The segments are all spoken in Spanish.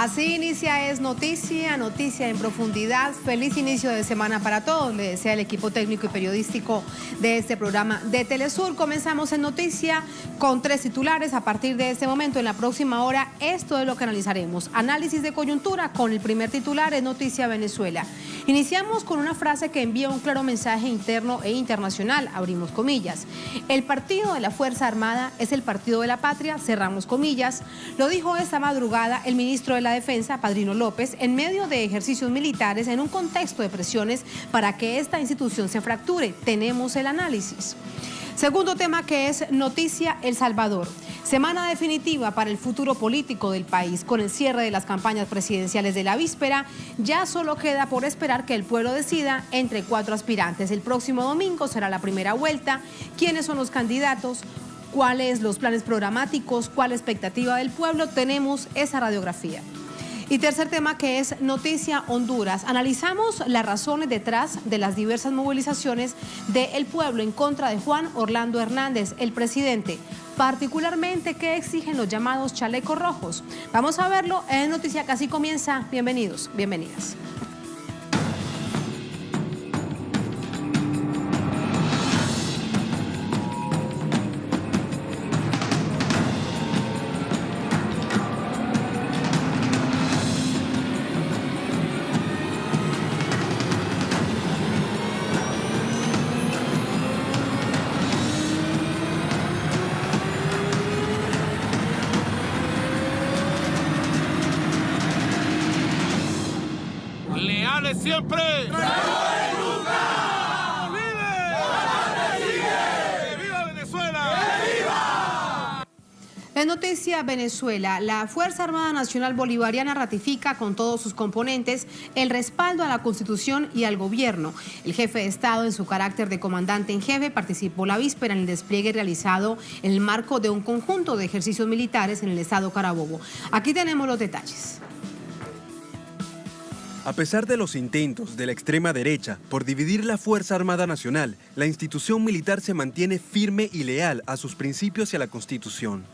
Así inicia Es Noticia, noticia en profundidad. Feliz inicio de semana para todos. Le desea el equipo técnico y periodístico de este programa de Telesur. Comenzamos en Noticia con 3 titulares. A partir de este momento, en la próxima hora, esto es lo que analizaremos. Análisis de coyuntura con el primer titular, Es Noticia Venezuela. Iniciamos con una frase que envía un claro mensaje interno e internacional, abrimos comillas. El partido de la Fuerza Armada es el partido de la patria, cerramos comillas. Lo dijo esta madrugada el ministro de la Defensa, Padrino López, en medio de ejercicios militares en un contexto de presiones para que esta institución se fracture. Tenemos el análisis. Segundo tema que es Noticia El Salvador. Semana definitiva para el futuro político del país. Con el cierre de las campañas presidenciales de la víspera, ya solo queda por esperar que el pueblo decida entre 4 aspirantes. El próximo domingo será la primera vuelta. ¿Quiénes son los candidatos? ¿Cuáles los planes programáticos? ¿Cuál la expectativa del pueblo? Tenemos esa radiografía. Y tercer tema que es Noticia Honduras. Analizamos las razones detrás de las diversas movilizaciones del pueblo en contra de Juan Orlando Hernández, el presidente. Particularmente, ¿qué exigen los llamados chalecos rojos? Vamos a verlo en Noticia que así comienza. Bienvenidos, bienvenidas. Siempre. ¡Nunca! ¡Vive! ¡Viva Venezuela! ¡Viva! En Noticia Venezuela, la Fuerza Armada Nacional Bolivariana ratifica con todos sus componentes el respaldo a la Constitución y al gobierno. El jefe de Estado, en su carácter de comandante en jefe, participó la víspera en el despliegue realizado en el marco de un conjunto de ejercicios militares en el estado Carabobo. Aquí tenemos los detalles. A pesar de los intentos de la extrema derecha por dividir la Fuerza Armada Nacional, la institución militar se mantiene firme y leal a sus principios y a la Constitución.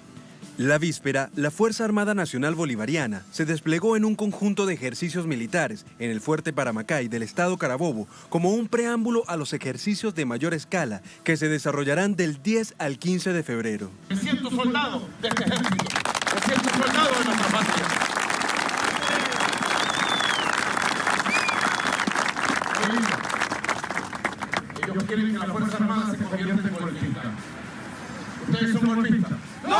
La víspera, la Fuerza Armada Nacional Bolivariana se desplegó en un conjunto de ejercicios militares en el Fuerte Paramacay del estado Carabobo como un preámbulo a los ejercicios de mayor escala que se desarrollarán del 10 al 15 de febrero. Me siento soldado de este ejército, me siento soldado de nuestra patria. Ellos quieren que la Fuerza Armada se convierta en golpista. ¿Ustedes son golpistas? ¡No!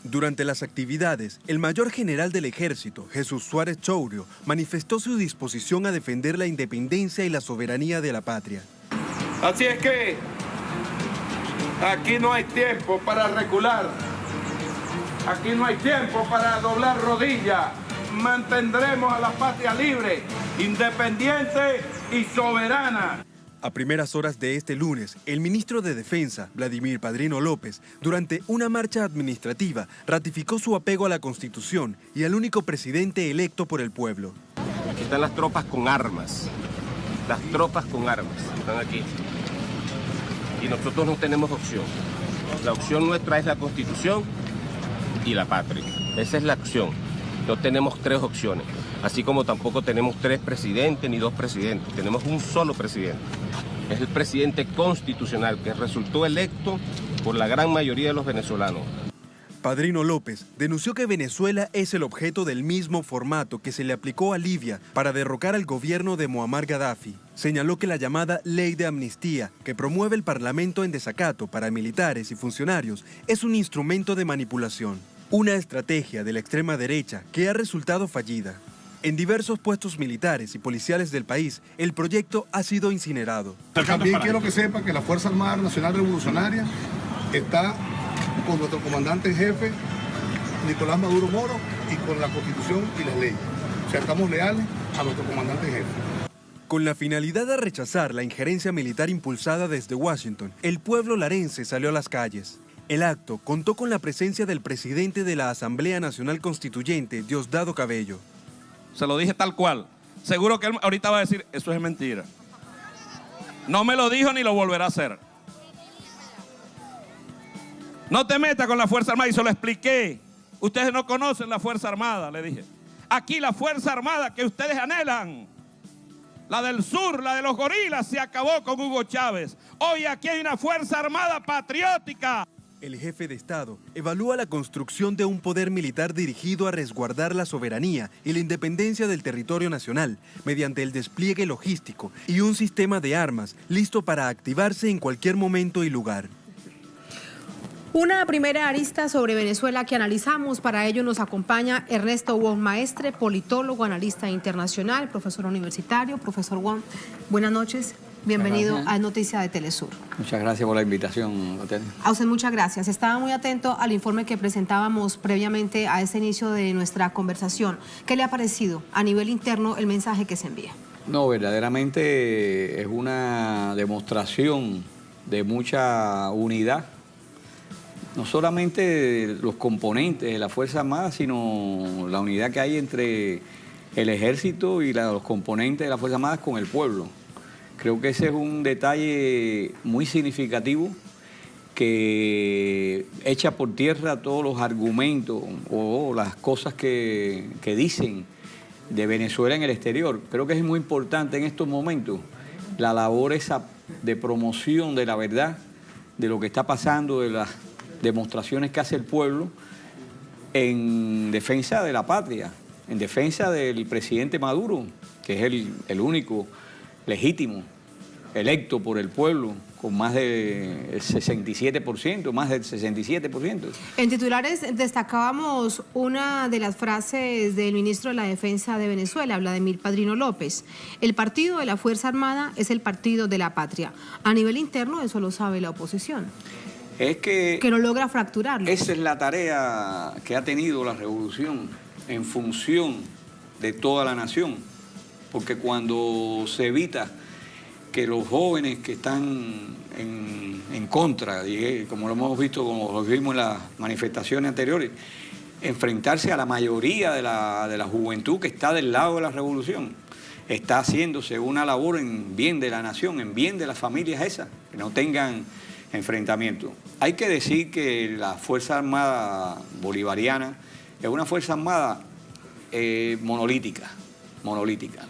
Durante las actividades, el mayor general del ejército, Jesús Suárez Chourio, manifestó su disposición a defender la independencia y la soberanía de la patria. Así es que aquí no hay tiempo para recular, aquí no hay tiempo para doblar rodillas. Mantendremos a la patria libre, independiente y soberana. A primeras horas de este lunes, el ministro de Defensa, Vladimir Padrino López, durante una marcha administrativa, ratificó su apego a la Constitución y al único presidente electo por el pueblo. Aquí están las tropas con armas. Las tropas con armas están aquí. Y nosotros no tenemos opción. La opción nuestra es la Constitución y la patria. Esa es la opción. No tenemos 3 opciones, así como tampoco tenemos 3 presidentes ni 2 presidentes, tenemos un solo presidente. Es el presidente constitucional que resultó electo por la gran mayoría de los venezolanos. Padrino López denunció que Venezuela es el objeto del mismo formato que se le aplicó a Libia para derrocar al gobierno de Muammar Gaddafi. Señaló que la llamada Ley de Amnistía, que promueve el Parlamento en desacato para militares y funcionarios, es un instrumento de manipulación. Una estrategia de la extrema derecha que ha resultado fallida. En diversos puestos militares y policiales del país, el proyecto ha sido incinerado. También quiero que sepa que la Fuerza Armada Nacional Revolucionaria está con nuestro comandante en jefe, Nicolás Maduro Moro, y con la Constitución y las leyes. O sea, estamos leales a nuestro comandante en jefe. Con la finalidad de rechazar la injerencia militar impulsada desde Washington, el pueblo larense salió a las calles. El acto contó con la presencia del presidente de la Asamblea Nacional Constituyente, Diosdado Cabello. Se lo dije tal cual. Seguro que él ahorita va a decir, eso es mentira. No me lo dijo ni lo volverá a hacer. No te metas con la Fuerza Armada y se lo expliqué. Ustedes no conocen la Fuerza Armada, le dije. Aquí la Fuerza Armada que ustedes anhelan, la del sur, la de los gorilas, se acabó con Hugo Chávez. Hoy aquí hay una Fuerza Armada patriótica. El jefe de Estado evalúa la construcción de un poder militar dirigido a resguardar la soberanía y la independencia del territorio nacional mediante el despliegue logístico y un sistema de armas listo para activarse en cualquier momento y lugar. Una primera arista sobre Venezuela que analizamos, para ello nos acompaña Ernesto Wong Maestre, politólogo, analista internacional, profesor universitario. Profesor Wong, buenas noches, bienvenido a Noticias de Telesur. Muchas gracias por la invitación, Natalia. A usted muchas gracias. Estaba muy atento al informe que presentábamos previamente a este inicio de nuestra conversación. ¿Qué le ha parecido a nivel interno el mensaje que se envía? No, verdaderamente es una demostración de mucha unidad. No solamente los componentes de la Fuerza Armada, sino la unidad que hay entre el Ejército y los componentes de la Fuerza Armada con el pueblo. Creo que ese es un detalle muy significativo que echa por tierra todos los argumentos o las cosas que dicen de Venezuela en el exterior. Creo que es muy importante en estos momentos la labor esa de promoción de la verdad, de lo que está pasando, de las demostraciones que hace el pueblo en defensa de la patria, en defensa del presidente Maduro, que es el único legítimo, electo por el pueblo, con más del 67%, más del 67%. En titulares destacábamos una de las frases del ministro de la Defensa de Venezuela, Vladimir Padrino López. El partido de la Fuerza Armada es el partido de la patria. A nivel interno eso lo sabe la oposición. Es que no logra fracturarlo. Esa es la tarea que ha tenido la revolución en función de toda la nación, porque cuando se evita que los jóvenes que están en contra, como lo hemos visto, como lo vimos en las manifestaciones anteriores, enfrentarse a la mayoría de la juventud que está del lado de la revolución, está haciéndose una labor en bien de la nación, en bien de las familias esas, que no tengan enfrentamiento. Hay que decir que la Fuerza Armada Bolivariana es una Fuerza Armada monolítica.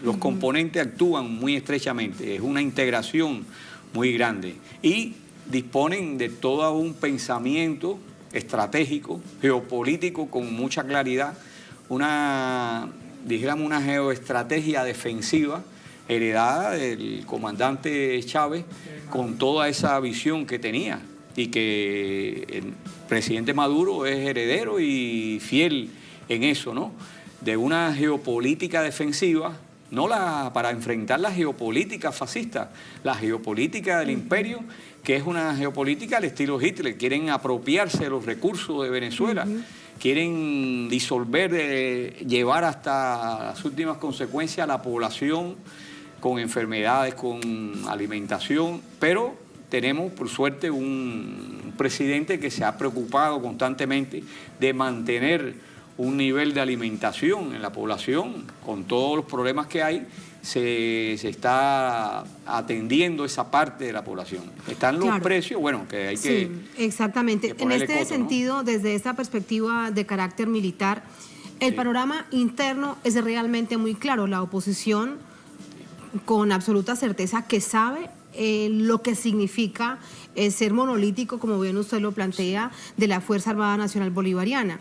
Los componentes actúan muy estrechamente, es una integración muy grande y disponen de todo un pensamiento estratégico, geopolítico con mucha claridad, una geoestrategia defensiva heredada del comandante Chávez con toda esa visión que tenía y que el presidente Maduro es heredero y fiel en eso, ¿no? De una geopolítica defensiva, no para enfrentar la geopolítica fascista, la geopolítica del imperio, que es una geopolítica al estilo Hitler. Quieren apropiarse de los recursos de Venezuela, quieren disolver, llevar hasta las últimas consecuencias a la población con enfermedades, con alimentación, pero tenemos por suerte un presidente que se ha preocupado constantemente de mantener un nivel de alimentación en la población. Con todos los problemas que hay, se está atendiendo esa parte de la población. Están los precios, bueno, que hay que... Sí, exactamente. En este sentido, ¿no? Desde esta perspectiva de carácter militar, el panorama interno es realmente muy claro. La oposición, con absoluta certeza, que sabe lo que significa ser monolítico, como bien usted lo plantea, de la Fuerza Armada Nacional Bolivariana.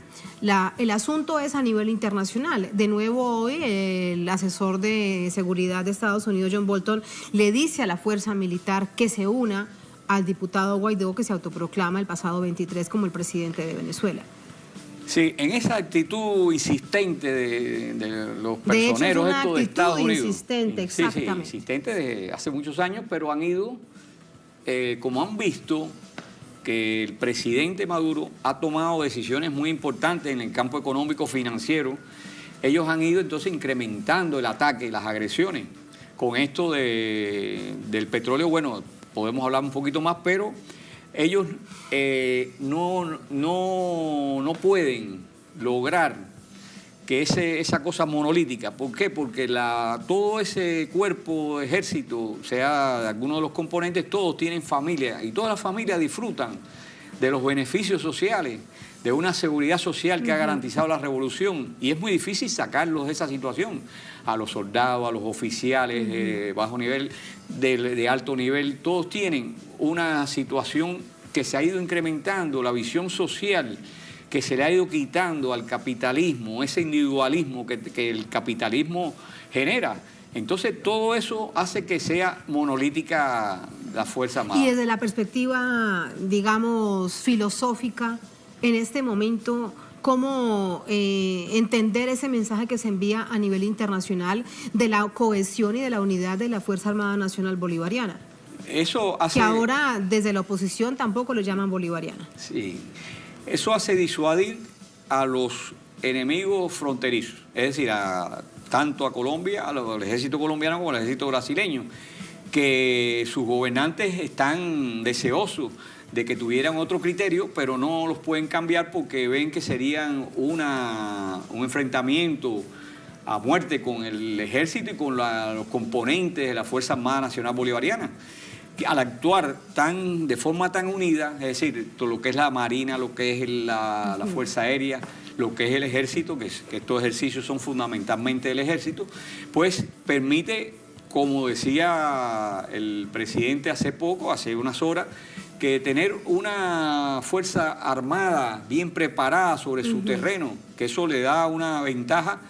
El asunto es a nivel internacional. De nuevo hoy el asesor de seguridad de Estados Unidos, John Bolton, le dice a la fuerza militar que se una al diputado Guaidó, que se autoproclama el pasado 23 como el presidente de Venezuela. Sí, en esa actitud insistente de los personeros estos de Estados Unidos. Insistente, exactamente. Sí, insistente de hace muchos años, pero han ido, como han visto que el presidente Maduro ha tomado decisiones muy importantes en el campo económico financiero, ellos han ido entonces incrementando el ataque, las agresiones. Con esto del petróleo, bueno, podemos hablar un poquito más, pero ellos no pueden lograr que esa cosa monolítica. ¿Por qué? Porque todo ese cuerpo, ejército, sea de alguno de los componentes, todos tienen familia y todas las familias disfrutan de los beneficios sociales de una seguridad social que ha garantizado la revolución, y es muy difícil sacarlos de esa situación. A los soldados, a los oficiales de bajo nivel, de alto nivel, todos tienen una situación que se ha ido incrementando, la visión social que se le ha ido quitando al capitalismo, ese individualismo que el capitalismo genera. Entonces todo eso hace que sea monolítica la Fuerza Armada. Y desde la perspectiva, digamos, filosófica, en este momento, ¿cómo entender ese mensaje que se envía a nivel internacional de la cohesión y de la unidad de la Fuerza Armada Nacional Bolivariana? Eso hace... Que ahora desde la oposición tampoco lo llaman bolivariana. Sí, eso hace disuadir a los enemigos fronterizos, es decir, tanto a Colombia, al ejército colombiano como al ejército brasileño, que sus gobernantes están deseosos de que tuvieran otro criterio, pero no los pueden cambiar porque ven que serían un enfrentamiento a muerte con el ejército y con los componentes de la Fuerza Armada Nacional Bolivariana. Que al actuar de forma tan unida, es decir, todo lo que es la Marina, lo que es la Fuerza Aérea, lo que es el Ejército, que estos ejercicios son fundamentalmente del Ejército, pues permite, como decía el presidente hace unas horas, que tener una Fuerza Armada bien preparada sobre su terreno, que eso le da una ventaja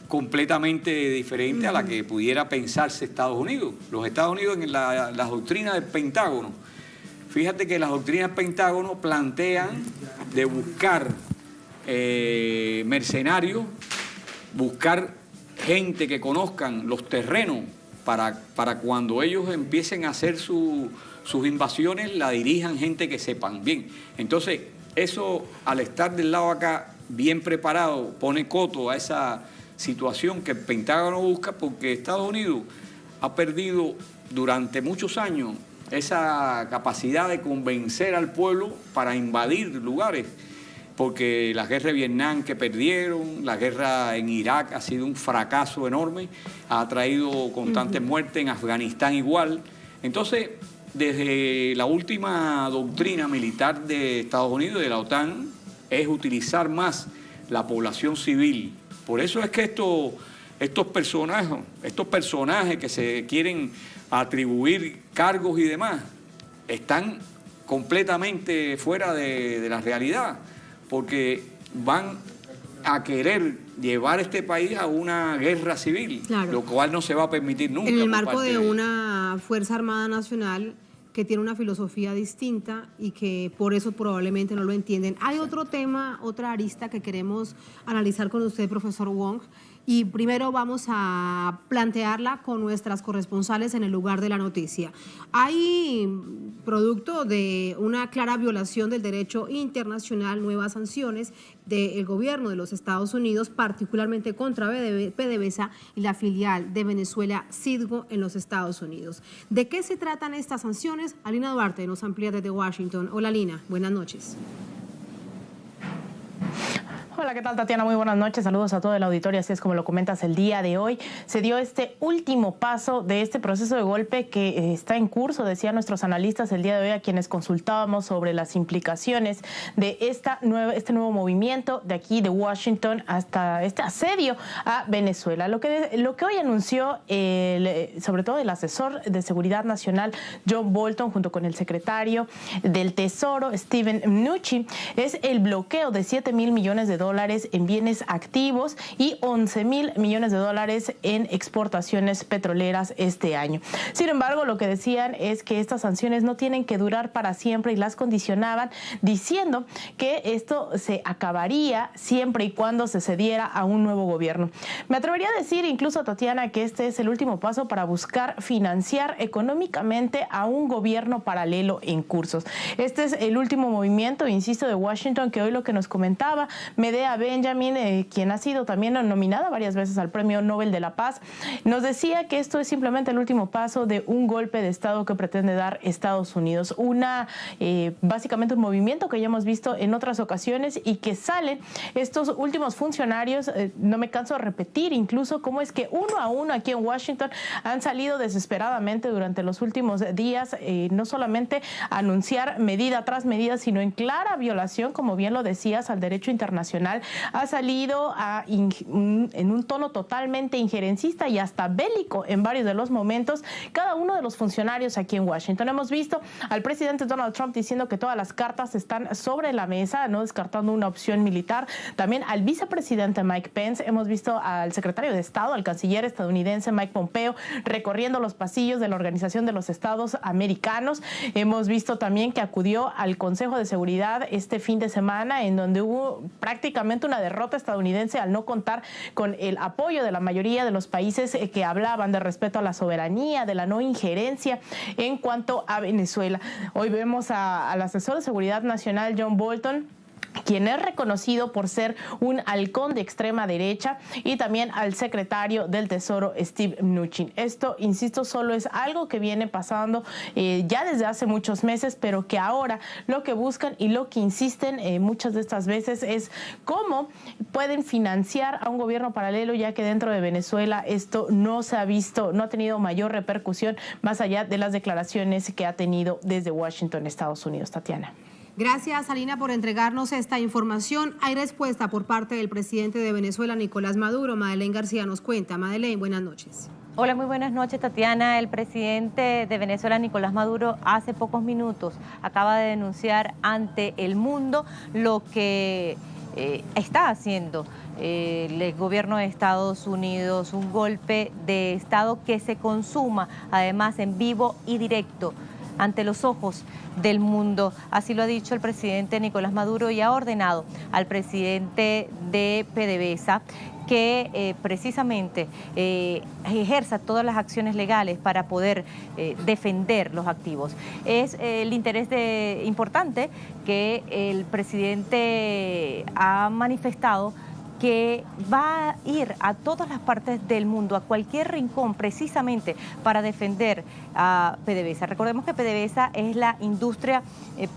completamente diferente a la que pudiera pensarse Estados Unidos. Los Estados Unidos en las doctrinas del Pentágono, fíjate que las doctrinas del Pentágono plantean de buscar mercenarios, buscar gente que conozcan los terrenos para cuando ellos empiecen a hacer sus invasiones, la dirijan gente que sepan bien. Entonces, eso al estar del lado acá bien preparado, pone coto a esa situación que el Pentágono busca, porque Estados Unidos ha perdido durante muchos años esa capacidad de convencer al pueblo para invadir lugares, porque la guerra de Vietnam que perdieron, la guerra en Irak ha sido un fracaso enorme, ha traído constantes muertes, en Afganistán igual. Entonces, desde la última doctrina militar de Estados Unidos, de la OTAN, es utilizar más la población civil. Por eso es que estos personajes que se quieren atribuir cargos y demás, están completamente fuera de la realidad, porque van a querer llevar este país a una guerra civil, claro, lo cual no se va a permitir nunca. En el marco de una Fuerza Armada Nacional que tiene una filosofía distinta y que por eso probablemente no lo entienden. Hay otro tema, otra arista que queremos analizar con usted, profesor Wong, y primero vamos a plantearla con nuestras corresponsales en el lugar de la noticia. Hay, producto de una clara violación del derecho internacional, nuevas sanciones del gobierno de los Estados Unidos, particularmente contra PDVSA y la filial de Venezuela, Citgo, en los Estados Unidos. ¿De qué se tratan estas sanciones? Alina Duarte nos amplía desde Washington. Hola, Alina, buenas noches. Hola, ¿qué tal, Tatiana? Muy buenas noches. Saludos a todo el auditorio. Así es como lo comentas, el día de hoy se dio este último paso de este proceso de golpe que está en curso, decían nuestros analistas el día de hoy, a quienes consultábamos sobre las implicaciones de este nuevo movimiento de aquí de Washington hasta este asedio a Venezuela. Lo que hoy anunció sobre todo el asesor de Seguridad Nacional, John Bolton, junto con el secretario del Tesoro, Steven Mnuchin, es el bloqueo de $7,000 millones en bienes activos y $11,000 millones en exportaciones petroleras este año. Sin embargo, lo que decían es que estas sanciones no tienen que durar para siempre y las condicionaban diciendo que esto se acabaría siempre y cuando se cediera a un nuevo gobierno. Me atrevería a decir incluso, Tatiana, que este es el último paso para buscar financiar económicamente a un gobierno paralelo en cursos. Este es el último movimiento, insisto, de Washington, que hoy lo que nos comentaba, me Medea Benjamin, quien ha sido también nominada varias veces al Premio Nobel de la Paz, nos decía que esto es simplemente el último paso de un golpe de Estado que pretende dar Estados Unidos. Básicamente un movimiento que ya hemos visto en otras ocasiones y que salen estos últimos funcionarios, no me canso de repetir incluso cómo es que uno a uno aquí en Washington han salido desesperadamente durante los últimos días, no solamente a anunciar medida tras medida, sino en clara violación, como bien lo decías, al derecho internacional. Ha salido en un tono totalmente injerencista y hasta bélico en varios de los momentos cada uno de los funcionarios aquí en Washington. Hemos visto al presidente Donald Trump diciendo que todas las cartas están sobre la mesa, no descartando una opción militar. También al vicepresidente Mike Pence. Hemos visto al secretario de Estado, al canciller estadounidense Mike Pompeo, recorriendo los pasillos de la Organización de los Estados Americanos. Hemos visto también que acudió al Consejo de Seguridad este fin de semana, en donde hubo prácticamente una derrota estadounidense al no contar con el apoyo de la mayoría de los países que hablaban de respeto a la soberanía, de la no injerencia en cuanto a Venezuela. Hoy vemos al asesor de Seguridad Nacional John Bolton, quien es reconocido por ser un halcón de extrema derecha, y también al secretario del Tesoro Steve Mnuchin. Esto, insisto, solo es algo que viene pasando ya desde hace muchos meses, pero que ahora lo que buscan y lo que insisten muchas de estas veces es cómo pueden financiar a un gobierno paralelo, ya que dentro de Venezuela esto no se ha visto, no ha tenido mayor repercusión más allá de las declaraciones que ha tenido desde Washington, Estados Unidos. Tatiana. Gracias, Alina, por entregarnos esta información. Hay respuesta por parte del presidente de Venezuela, Nicolás Maduro. Madeleine García nos cuenta. Madeleine, buenas noches. Hola, muy buenas noches, Tatiana. El presidente de Venezuela, Nicolás Maduro, hace pocos minutos acaba de denunciar ante el mundo lo que está haciendo el gobierno de Estados Unidos, un golpe de Estado que se consuma además en vivo y directo ante los ojos del mundo. Así lo ha dicho el presidente Nicolás Maduro y ha ordenado al presidente de PDVSA que precisamente ejerza todas las acciones legales para poder defender los activos. Es el interés importante que el presidente ha manifestado, que va a ir a todas las partes del mundo, a cualquier rincón, precisamente para defender a PDVSA. Recordemos que PDVSA es la industria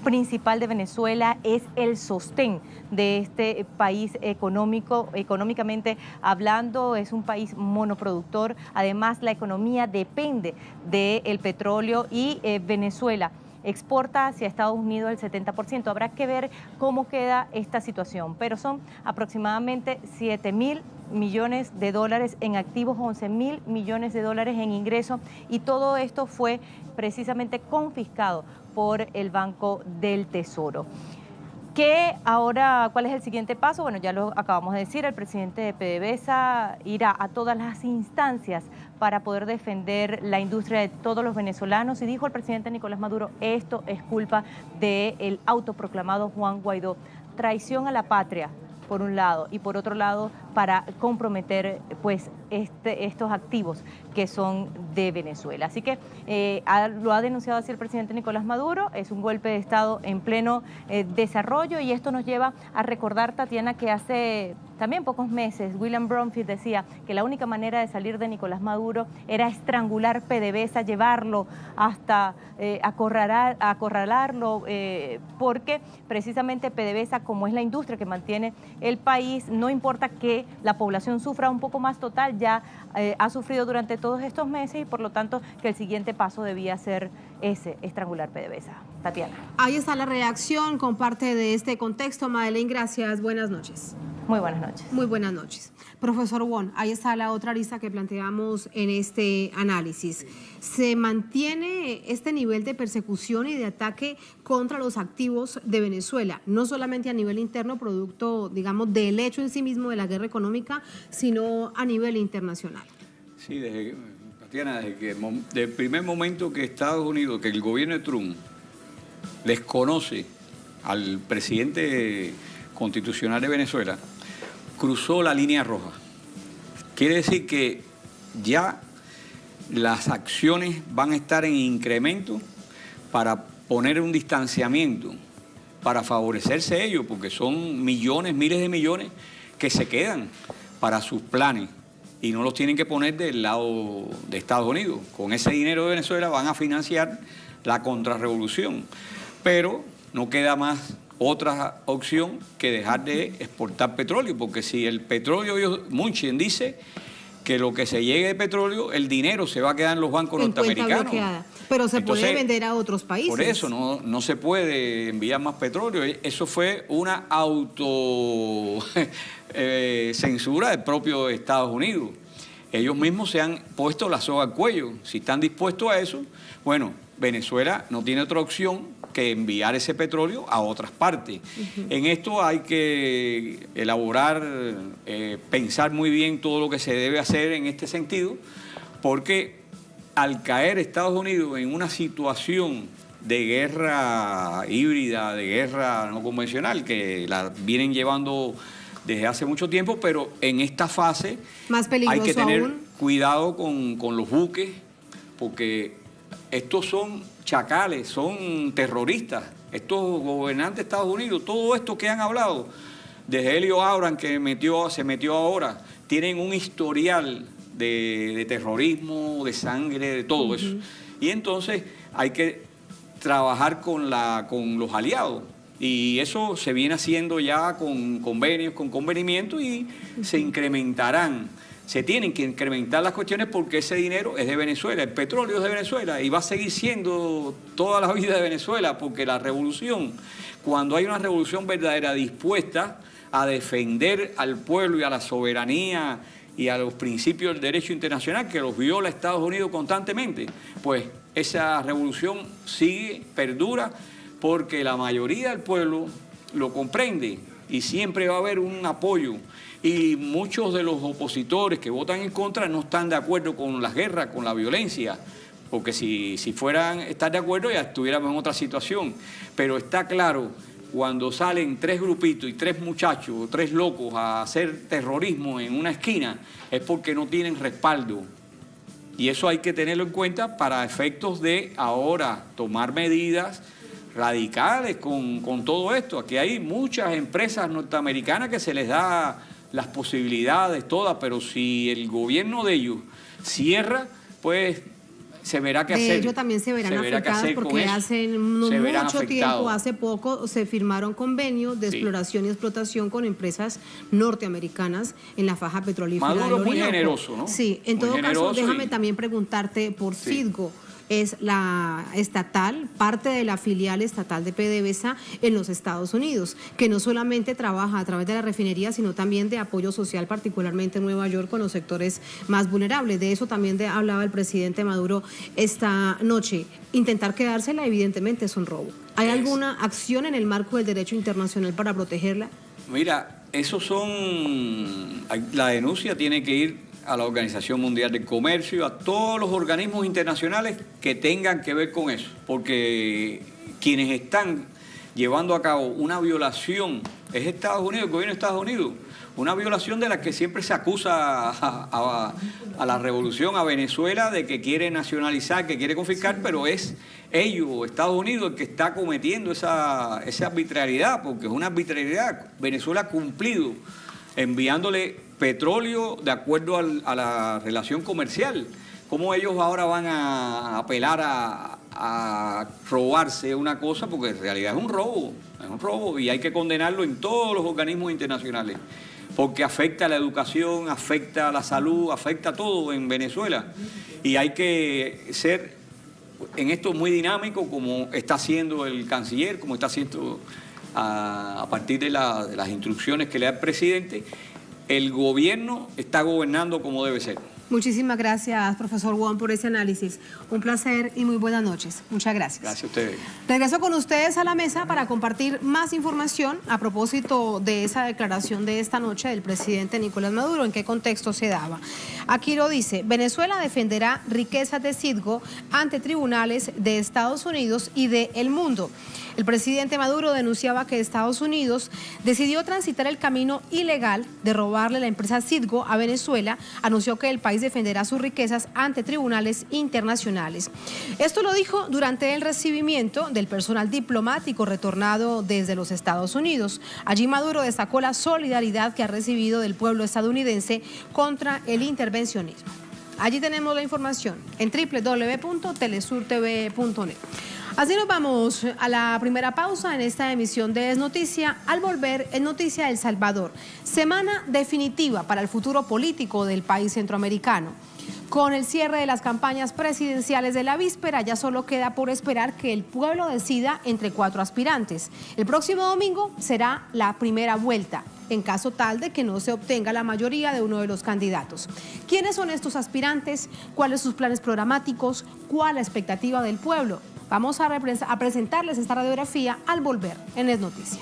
principal de Venezuela, es el sostén de este país económicamente hablando, es un país monoproductor. Además, la economía depende del petróleo y Venezuela exporta hacia Estados Unidos el 70%. Habrá que ver cómo queda esta situación, pero son aproximadamente 7.000 millones de dólares en activos, 11.000 millones de dólares en ingresos, y todo esto fue precisamente confiscado por el Banco del Tesoro. ¿Cuál es el siguiente paso? Bueno, ya lo acabamos de decir, el presidente de PDVSA irá a todas las instancias para poder defender la industria de todos los venezolanos, y dijo el presidente Nicolás Maduro, esto es culpa del autoproclamado Juan Guaidó. Traición a la patria, por un lado, y por otro lado, para comprometer pues estos activos que son de Venezuela. Así que lo ha denunciado así el presidente Nicolás Maduro. Es un golpe de Estado en pleno desarrollo, y esto nos lleva a recordar, Tatiana, que hace también pocos meses William Bromfield decía que la única manera de salir de Nicolás Maduro era estrangular PDVSA, llevarlo hasta acorralarlo, porque precisamente PDVSA, como es la industria que mantiene el país, no importa que la población sufra un poco más total, ya ha sufrido durante todos estos meses, y por lo tanto que el siguiente paso debía ser ese, estrangular PDVSA. Tatiana. Ahí está la reacción con parte de este contexto. Madeleine, gracias. Buenas noches. Muy buenas noches. Muy buenas noches. Profesor Wong, ahí está la otra arista que planteamos en este análisis. ¿Se mantiene este nivel de persecución y de ataque contra los activos de Venezuela, no solamente a nivel interno, producto, digamos, del hecho en sí mismo de la guerra económica, sino a nivel internacional? Sí, Tatiana, desde el primer momento que Estados Unidos, que el gobierno de Trump desconoce al presidente constitucional de Venezuela, cruzó la línea roja. Quiere decir que ya las acciones van a estar en incremento para poner un distanciamiento para favorecerse ellos, porque son millones, miles de millones que se quedan para sus planes y no los tienen que poner del lado de Estados Unidos. Con ese dinero de Venezuela van a financiar la contrarrevolución, pero no queda más otra opción que dejar de exportar petróleo, porque si el petróleo, Munchen dice que lo que se llegue de petróleo, el dinero se va a quedar en los bancos norteamericanos. Pero se puede vender a otros países. Por eso no se puede enviar más petróleo. Eso fue una censura del propio Estados Unidos. Ellos mismos se han puesto la soga al cuello. Si están dispuestos a eso, bueno, Venezuela no tiene otra opción que enviar ese petróleo a otras partes. En esto hay que elaborar, pensar muy bien todo lo que se debe hacer en este sentido, porque al caer Estados Unidos en una situación de guerra híbrida, de guerra no convencional, que la vienen llevando desde hace mucho tiempo, pero en esta fase más peligroso hay que tener aún. Cuidado con los buques, porque estos son chacales, son terroristas, estos gobernantes de Estados Unidos, todo esto que han hablado, desde Helio Auran que se metió ahora, tienen un historial de terrorismo, de sangre, de todo eso. Y entonces hay que trabajar con los aliados. Y eso se viene haciendo ya con convenios, con convenimientos, y se incrementarán. Se tienen que incrementar las cuestiones porque ese dinero es de Venezuela, el petróleo es de Venezuela y va a seguir siendo toda la vida de Venezuela, porque la revolución, cuando hay una revolución verdadera dispuesta a defender al pueblo y a la soberanía y a los principios del derecho internacional que los viola Estados Unidos constantemente, pues esa revolución sigue, perdura, porque la mayoría del pueblo lo comprende y siempre va a haber un apoyo. Y muchos de los opositores que votan en contra no están de acuerdo con las guerras, con la violencia, porque si fueran estar de acuerdo ya estuviéramos en otra situación. Pero está claro, cuando salen 3 grupitos y 3 muchachos, 3 locos a hacer terrorismo en una esquina, es porque no tienen respaldo. Y eso hay que tenerlo en cuenta para efectos de ahora tomar medidas radicales con todo esto. Aquí hay muchas empresas norteamericanas que se les da las posibilidades todas, pero si el gobierno de ellos cierra, pues se verá qué hacer. De ellos también se verán afectados porque hace mucho tiempo, hace poco, se firmaron convenios de exploración y explotación con empresas norteamericanas en la faja petrolífera del Orinoco. Maduro es muy generoso, ¿no? Sí, en todo caso, déjame también preguntarte por Citgo. Es la estatal, parte de la filial estatal de PDVSA en los Estados Unidos, que no solamente trabaja a través de la refinería, sino también de apoyo social, particularmente en Nueva York, con los sectores más vulnerables. De eso también hablaba el presidente Maduro esta noche. Intentar quedársela, evidentemente, es un robo. ¿Hay alguna acción en el marco del derecho internacional para protegerla? Mira, la denuncia tiene que ir a la Organización Mundial del Comercio, a todos los organismos internacionales que tengan que ver con eso, porque quienes están llevando a cabo una violación es Estados Unidos, el gobierno de Estados Unidos, una violación de la que siempre se acusa a la revolución, a Venezuela, de que quiere nacionalizar, que quiere confiscar, pero es ellos, Estados Unidos, el que está cometiendo esa arbitrariedad, porque es una arbitrariedad. Venezuela ha cumplido enviándole petróleo de acuerdo a la relación comercial. ¿Cómo ellos ahora van a apelar a robarse una cosa? Porque en realidad es un robo y hay que condenarlo en todos los organismos internacionales, porque afecta a la educación, afecta a la salud, afecta a todo en Venezuela. Y hay que ser en esto muy dinámico, como está haciendo el canciller, como está haciendo a partir de las instrucciones que le da el presidente. El gobierno está gobernando como debe ser. Muchísimas gracias, profesor Wong, por ese análisis. Un placer y muy buenas noches. Muchas gracias. Gracias a ustedes. Regreso con ustedes a la mesa para compartir más información a propósito de esa declaración de esta noche del presidente Nicolás Maduro. ¿En qué contexto se daba? Aquí lo dice: Venezuela defenderá riquezas de Citgo ante tribunales de Estados Unidos y del mundo. El presidente Maduro denunciaba que Estados Unidos decidió transitar el camino ilegal de robarle la empresa Citgo a Venezuela. Anunció que el país defenderá sus riquezas ante tribunales internacionales. Esto lo dijo durante el recibimiento del personal diplomático retornado desde los Estados Unidos. Allí Maduro destacó la solidaridad que ha recibido del pueblo estadounidense contra el intervencionismo. Allí tenemos la información en www.telesurtv.net. Así nos vamos a la primera pausa en esta emisión de Es Noticia. Al volver, en Noticia El Salvador, semana definitiva para el futuro político del país centroamericano. Con el cierre de las campañas presidenciales de la víspera, ya solo queda por esperar que el pueblo decida entre 4 aspirantes. El próximo domingo será la primera vuelta, en caso tal de que no se obtenga la mayoría de uno de los candidatos. ¿Quiénes son estos aspirantes? ¿Cuáles sus planes programáticos? ¿Cuál la expectativa del pueblo? Vamos a presentarles esta radiografía al volver en Es Noticia.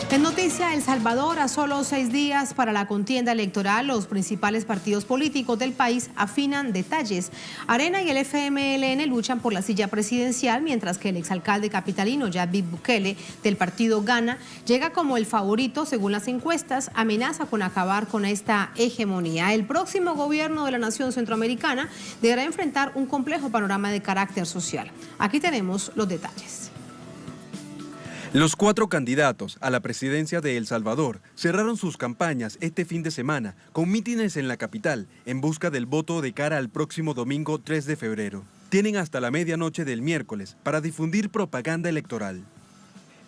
En Noticia El Salvador, a solo 6 días para la contienda electoral, los principales partidos políticos del país afinan detalles. Arena y el FMLN luchan por la silla presidencial, mientras que el exalcalde capitalino Nayib Bukele del partido Gana llega como el favorito según las encuestas, amenaza con acabar con esta hegemonía. El próximo gobierno de la nación centroamericana deberá enfrentar un complejo panorama de carácter social. Aquí tenemos los detalles. Los 4 candidatos a la presidencia de El Salvador cerraron sus campañas este fin de semana con mítines en la capital en busca del voto de cara al próximo domingo 3 de febrero. Tienen hasta la medianoche del miércoles para difundir propaganda electoral.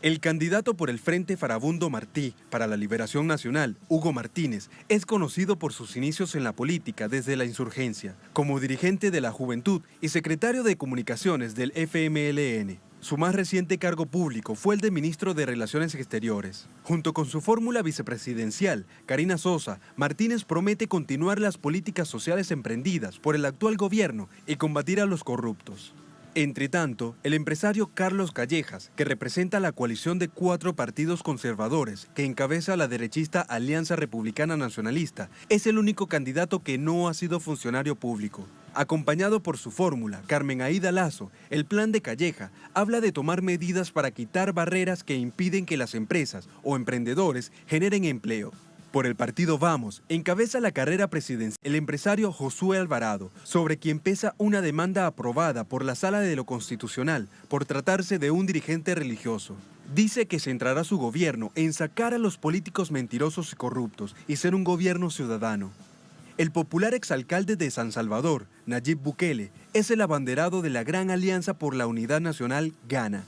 El candidato por el Frente Farabundo Martí para la Liberación Nacional, Hugo Martínez, es conocido por sus inicios en la política desde la insurgencia, como dirigente de la Juventud y secretario de Comunicaciones del FMLN. Su más reciente cargo público fue el de ministro de Relaciones Exteriores. Junto con su fórmula vicepresidencial, Karina Sosa, Martínez promete continuar las políticas sociales emprendidas por el actual gobierno y combatir a los corruptos. Entre tanto, el empresario Carlos Callejas, que representa la coalición de 4 partidos conservadores que encabeza la derechista Alianza Republicana Nacionalista, es el único candidato que no ha sido funcionario público. Acompañado por su fórmula, Carmen Aida Lazo, el plan de Calleja habla de tomar medidas para quitar barreras que impiden que las empresas o emprendedores generen empleo. Por el partido Vamos, encabeza la carrera presidencial el empresario Josué Alvarado, sobre quien pesa una demanda aprobada por la Sala de lo Constitucional por tratarse de un dirigente religioso. Dice que centrará su gobierno en sacar a los políticos mentirosos y corruptos y ser un gobierno ciudadano. El popular exalcalde de San Salvador, Nayib Bukele, es el abanderado de la Gran Alianza por la Unidad Nacional, Gana.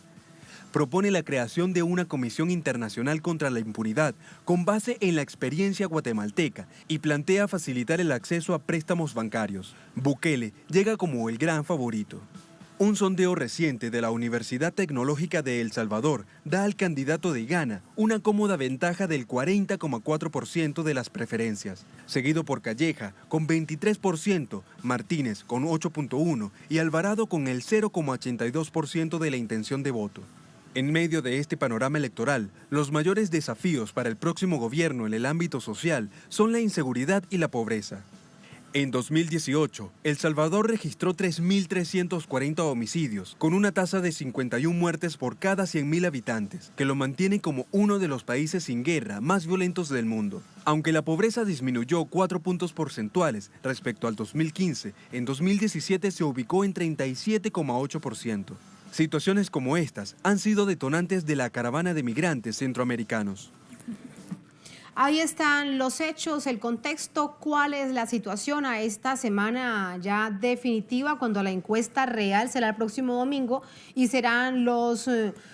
Propone la creación de una comisión internacional contra la impunidad con base en la experiencia guatemalteca y plantea facilitar el acceso a préstamos bancarios. Bukele llega como el gran favorito. Un sondeo reciente de la Universidad Tecnológica de El Salvador da al candidato de Gana una cómoda ventaja del 40,4% de las preferencias, seguido por Calleja con 23%, Martínez con 8,1% y Alvarado con el 0,82% de la intención de voto. En medio de este panorama electoral, los mayores desafíos para el próximo gobierno en el ámbito social son la inseguridad y la pobreza. En 2018, El Salvador registró 3.340 homicidios, con una tasa de 51 muertes por cada 100.000 habitantes, que lo mantiene como uno de los países sin guerra más violentos del mundo. Aunque la pobreza disminuyó 4 puntos porcentuales respecto al 2015, en 2017 se ubicó en 37,8%. Situaciones como estas han sido detonantes de la caravana de migrantes centroamericanos. Ahí están los hechos, el contexto, cuál es la situación a esta semana ya definitiva, cuando la encuesta real será el próximo domingo y serán los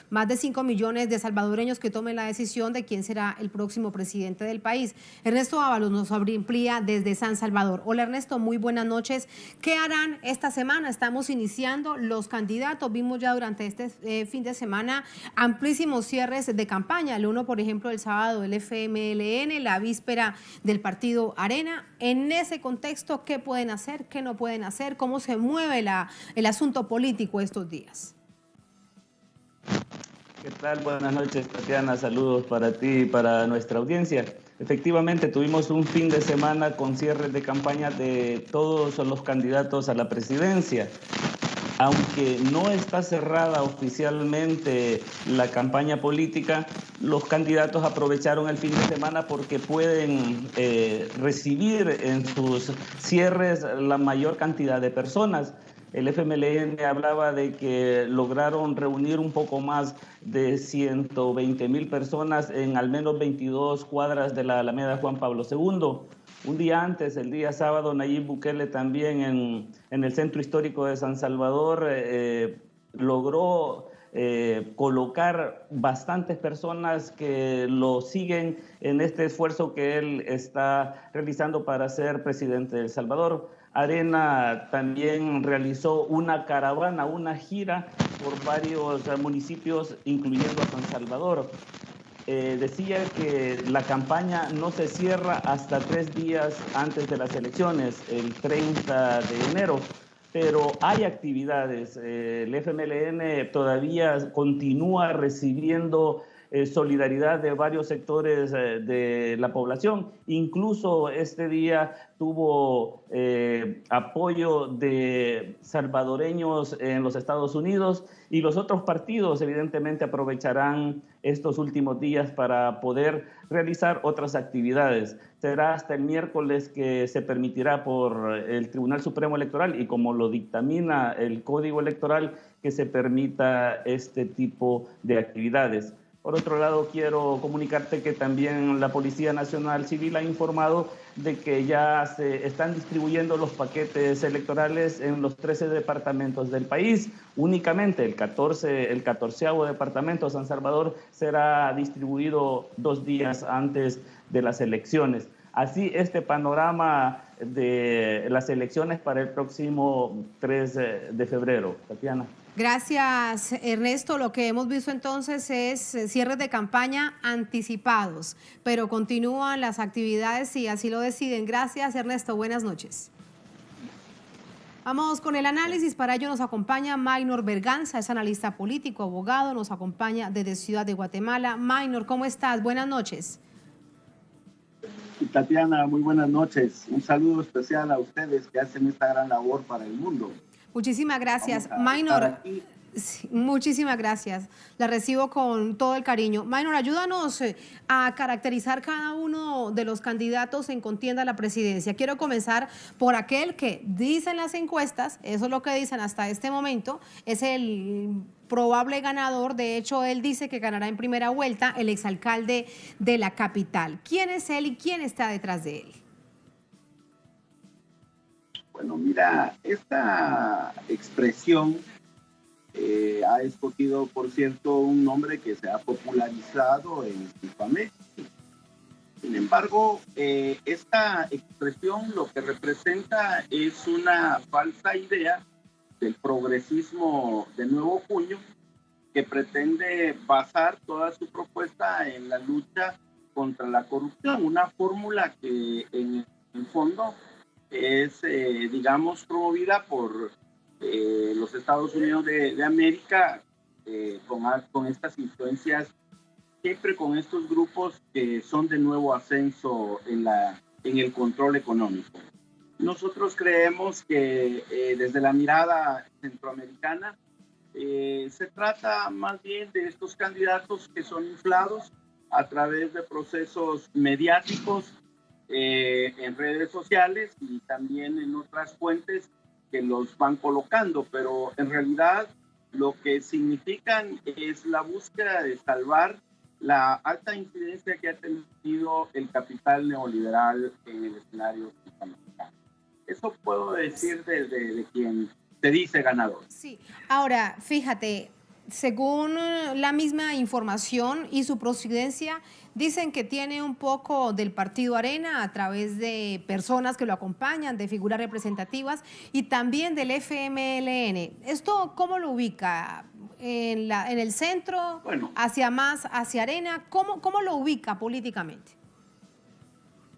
más de 5 millones de salvadoreños que tomen la decisión de quién será el próximo presidente del país. Ernesto Ábalos nos amplía desde San Salvador. Hola Ernesto, muy buenas noches. ¿Qué harán esta semana? Estamos iniciando los candidatos. Vimos ya durante este fin de semana amplísimos cierres de campaña. El uno, por ejemplo, el sábado del FMLN, la víspera del partido Arena. En ese contexto, ¿qué pueden hacer? ¿Qué no pueden hacer? ¿Cómo se mueve el asunto político estos días? ¿Qué tal? Buenas noches, Tatiana. Saludos para ti y para nuestra audiencia. Efectivamente, tuvimos un fin de semana con cierres de campaña de todos los candidatos a la presidencia. Aunque no está cerrada oficialmente la campaña política, los candidatos aprovecharon el fin de semana porque pueden recibir en sus cierres la mayor cantidad de personas. El FMLN hablaba de que lograron reunir un poco más de 120,000 personas en al menos 22 cuadras de la Alameda Juan Pablo II. Un día antes, el día sábado, Nayib Bukele también en el centro histórico de San Salvador logró colocar bastantes personas que lo siguen en este esfuerzo que él está realizando para ser presidente de El Salvador. Arena también realizó una caravana, una gira por varios municipios, incluyendo a San Salvador. Decía que la campaña no se cierra hasta 3 días antes de las elecciones, el 30 de enero, pero hay actividades. El FMLN todavía continúa recibiendo solidaridad de varios sectores de la población. Incluso este día tuvo apoyo de salvadoreños en los Estados Unidos, y los otros partidos evidentemente aprovecharán estos últimos días para poder realizar otras actividades. Será hasta el miércoles que se permitirá por el Tribunal Supremo Electoral, y como lo dictamina el Código Electoral, que se permita este tipo de actividades. Por otro lado, quiero comunicarte que también la Policía Nacional Civil ha informado de que ya se están distribuyendo los paquetes electorales en los 13 departamentos del país. Únicamente el 14º departamento, San Salvador, será distribuido 2 días antes de las elecciones. Así, este panorama de las elecciones para el próximo 3 de febrero. Tatiana. Gracias, Ernesto. Lo que hemos visto entonces es cierres de campaña anticipados, pero continúan las actividades si así lo deciden. Gracias, Ernesto. Buenas noches. Vamos con el análisis. Para ello nos acompaña Maynor Berganza, es analista político, abogado, nos acompaña desde Ciudad de Guatemala. Maynor, ¿cómo estás? Buenas noches. Tatiana, muy buenas noches. Un saludo especial a ustedes que hacen esta gran labor para el mundo. Muchísimas gracias, Maynor. Sí, muchísimas gracias. La recibo con todo el cariño. Maynor, ayúdanos a caracterizar cada uno de los candidatos en contienda a la presidencia. Quiero comenzar por aquel que dicen las encuestas, eso es lo que dicen hasta este momento, es el probable ganador. De hecho, él dice que ganará en primera vuelta, el exalcalde de la capital. ¿Quién es él y quién está detrás de él? Bueno, mira, esta expresión ha escogido, por cierto, un nombre que se ha popularizado en Hispamérica. Sin embargo, esta expresión lo que representa es una falsa idea del progresismo de Nuevo Cuño, que pretende basar toda su propuesta en la lucha contra la corrupción, una fórmula que en el fondo es, digamos, promovida por los Estados Unidos de América, con estas influencias, siempre con estos grupos que son de nuevo ascenso en el control económico. Nosotros creemos que desde la mirada centroamericana se trata más bien de estos candidatos que son inflados a través de procesos mediáticos en redes sociales y también en otras fuentes que los van colocando, pero en realidad lo que significan es la búsqueda de salvar la alta incidencia que ha tenido el capital neoliberal en el escenario latinoamericano. Eso puedo decir de quien se dice ganador. Sí, ahora, fíjate, según la misma información y su procedencia, dicen que tiene un poco del Partido Arena a través de personas que lo acompañan, de figuras representativas y también del FMLN. ¿Esto cómo lo ubica? ¿En el centro? Bueno, ¿hacia Arena? ¿Cómo lo ubica políticamente?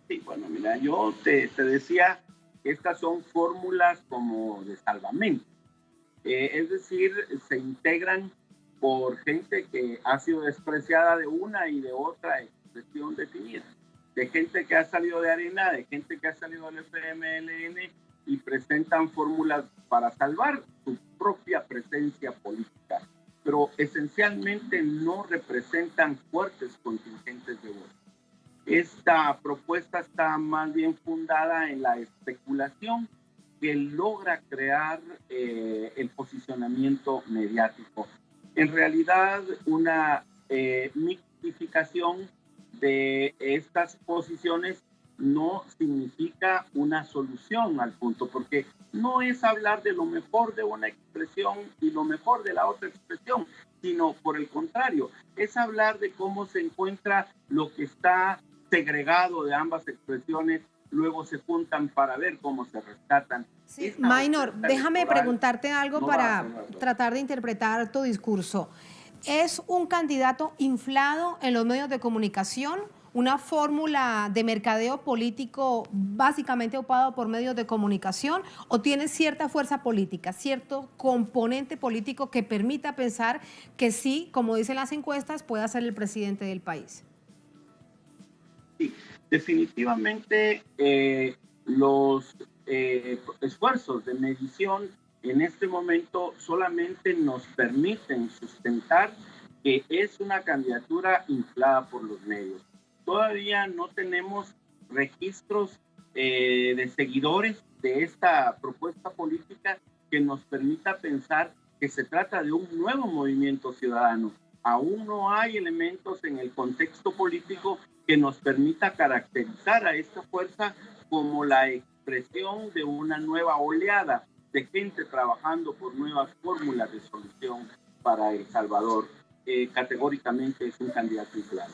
Sí, bueno, mira, yo te decía que estas son fórmulas como de salvamento. Es decir, se integran por gente que ha sido despreciada de una y de otra expresión definida. De gente que ha salido de Arena, de gente que ha salido del FMLN y presentan fórmulas para salvar su propia presencia política. Pero esencialmente no representan fuertes contingentes de votos. Esta propuesta está más bien fundada en la especulación que logra crear el posicionamiento mediático. En realidad, una mitificación de estas posiciones no significa una solución al punto, porque no es hablar de lo mejor de una expresión y lo mejor de la otra expresión, sino por el contrario, es hablar de cómo se encuentra lo que está segregado de ambas expresiones, luego se juntan para ver cómo se rescatan. Sí, Maynor, déjame preguntarte algo para tratar de interpretar tu discurso. ¿Es un candidato inflado en los medios de comunicación? ¿Una fórmula de mercadeo político básicamente ocupada por medios de comunicación? ¿O tiene cierta fuerza política, cierto componente político que permita pensar que sí, como dicen las encuestas, pueda ser el presidente del país? Sí, definitivamente los esfuerzos de medición en este momento solamente nos permiten sustentar que es una candidatura inflada por los medios. Todavía no tenemos registros de seguidores de esta propuesta política que nos permita pensar que se trata de un nuevo movimiento ciudadano. Aún no hay elementos en el contexto político que nos permita caracterizar a esta fuerza como la expresión de una nueva oleada de gente trabajando por nuevas fórmulas de solución para El Salvador. Categóricamente es un candidato inflado.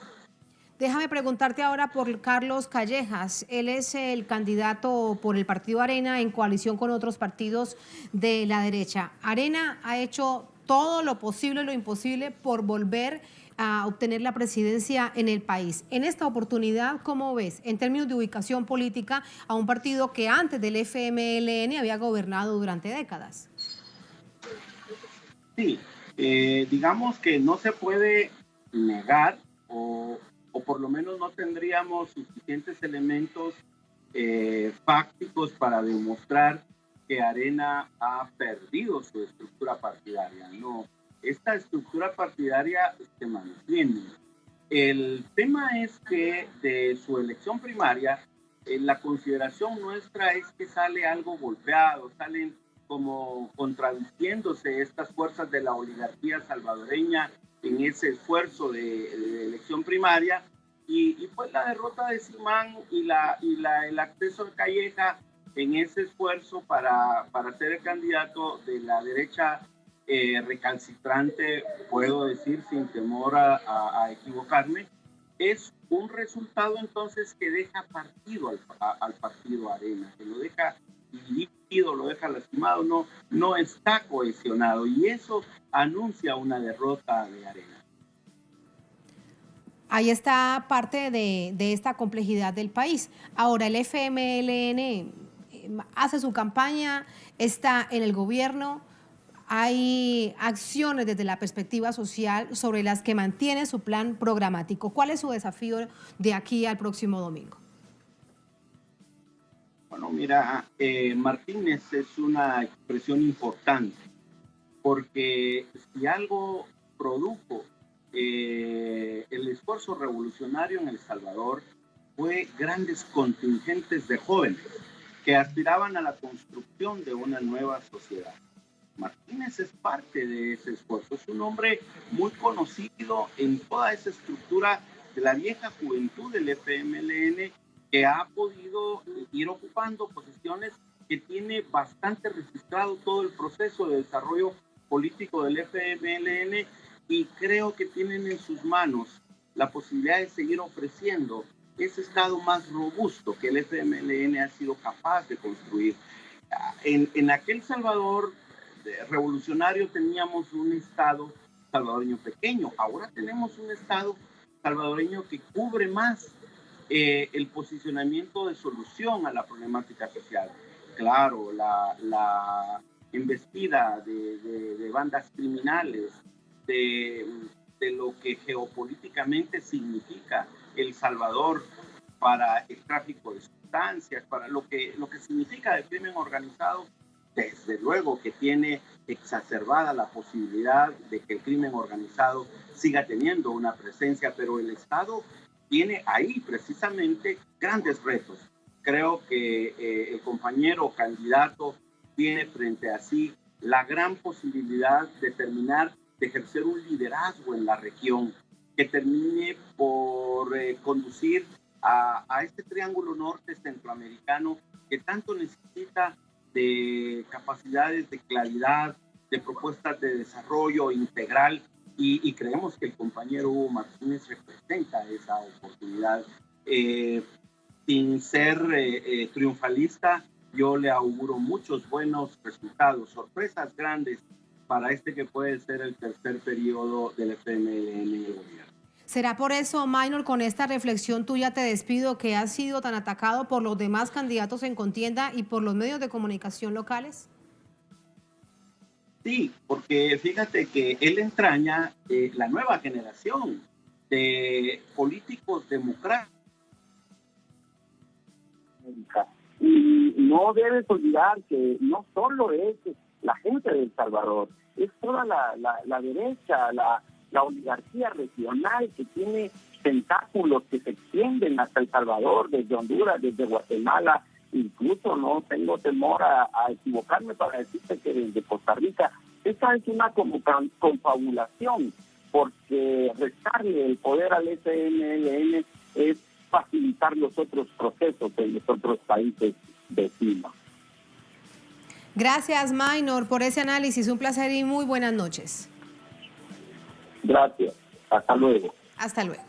Déjame preguntarte ahora por Carlos Callejas. Él es el candidato por el Partido Arena en coalición con otros partidos de la derecha. Arena ha hecho todo lo posible y lo imposible por volver a obtener la presidencia en el país. En esta oportunidad, ¿cómo ves, en términos de ubicación política, a un partido que antes del FMLN había gobernado durante décadas? Sí, digamos que no se puede negar o por lo menos no tendríamos suficientes elementos fácticos para demostrar que Arena ha perdido su estructura partidaria. No, esta estructura partidaria se mantiene. El tema es que de su elección primaria, la consideración nuestra es que sale algo golpeado, salen como contradiciéndose estas fuerzas de la oligarquía salvadoreña en ese esfuerzo de elección primaria, y pues la derrota de Simán y el acceso de Calleja en ese esfuerzo para ser el candidato de la derecha recalcitrante, puedo decir sin temor a equivocarme, es un resultado entonces que deja partido al partido Arena, que lo deja dividido, lo deja lastimado, no está cohesionado, y eso anuncia una derrota de Arena. Ahí está parte de esta complejidad del país. Ahora, el FMLN hace su campaña, está en el gobierno, hay acciones desde la perspectiva social sobre las que mantiene su plan programático. ¿Cuál es su desafío de aquí al próximo domingo? Bueno, mira, Martínez es una expresión importante, porque si algo produjo el esfuerzo revolucionario en El Salvador fue grandes contingentes de jóvenes que aspiraban a la construcción de una nueva sociedad. Martínez es parte de ese esfuerzo. Es un hombre muy conocido en toda esa estructura de la vieja juventud del FMLN, que ha podido ir ocupando posiciones, que tiene bastante registrado todo el proceso de desarrollo político del FMLN, y creo que tienen en sus manos la posibilidad de seguir ofreciendo ese Estado más robusto que el FMLN ha sido capaz de construir. En aquel Salvador revolucionario teníamos un Estado salvadoreño pequeño, ahora tenemos un Estado salvadoreño que cubre más el posicionamiento de solución a la problemática social. Claro, la embestida de bandas criminales, de lo que geopolíticamente significa El Salvador para el tráfico de sustancias, para lo que significa el crimen organizado, desde luego que tiene exacerbada la posibilidad de que el crimen organizado siga teniendo una presencia, pero el Estado tiene ahí precisamente grandes retos. Creo que el compañero candidato tiene frente a sí la gran posibilidad de terminar de ejercer un liderazgo en la región que termine por conducir a este triángulo norte centroamericano que tanto necesita de capacidades de claridad, de propuestas de desarrollo integral, y creemos que el compañero Hugo Martínez representa esa oportunidad. Sin ser triunfalista, yo le auguro muchos buenos resultados, sorpresas grandes para este que puede ser el tercer periodo del FMLN en el gobierno. ¿Será por eso, Maynor, con esta reflexión tuya te despido, que has sido tan atacado por los demás candidatos en contienda y por los medios de comunicación locales? Sí, porque fíjate que él entraña la nueva generación de políticos democráticos. Y no debes olvidar que no solo es la gente de El Salvador, es toda la derecha, la oligarquía regional que tiene tentáculos que se extienden hasta El Salvador, desde Honduras, desde Guatemala, incluso no tengo temor a equivocarme para decirte que desde Costa Rica. Esta es una confabulación, porque restarle el poder al FMLN es facilitar los otros procesos en los otros países vecinos. Gracias, Maynor, por ese análisis. Un placer y muy buenas noches. Gracias. Hasta luego. Hasta luego.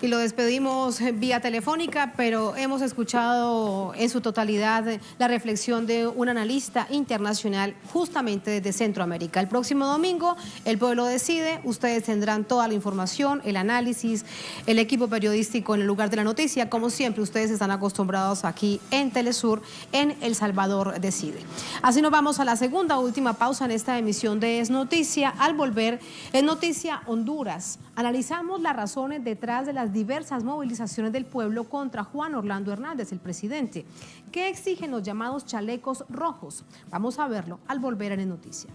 Y lo despedimos vía telefónica, pero hemos escuchado en su totalidad la reflexión de un analista internacional justamente desde Centroamérica. El próximo domingo, El Pueblo Decide. Ustedes tendrán toda la información, el análisis, el equipo periodístico en el lugar de la noticia. Como siempre, ustedes están acostumbrados aquí en Telesur, en El Salvador Decide. Así nos vamos a la segunda última pausa en esta emisión de Es Noticia. Al volver, Es Noticia Honduras. Analizamos las razones detrás de las diversas movilizaciones del pueblo contra Juan Orlando Hernández, el presidente. ¿Qué exigen los llamados chalecos rojos? Vamos a verlo al volver en Noticia.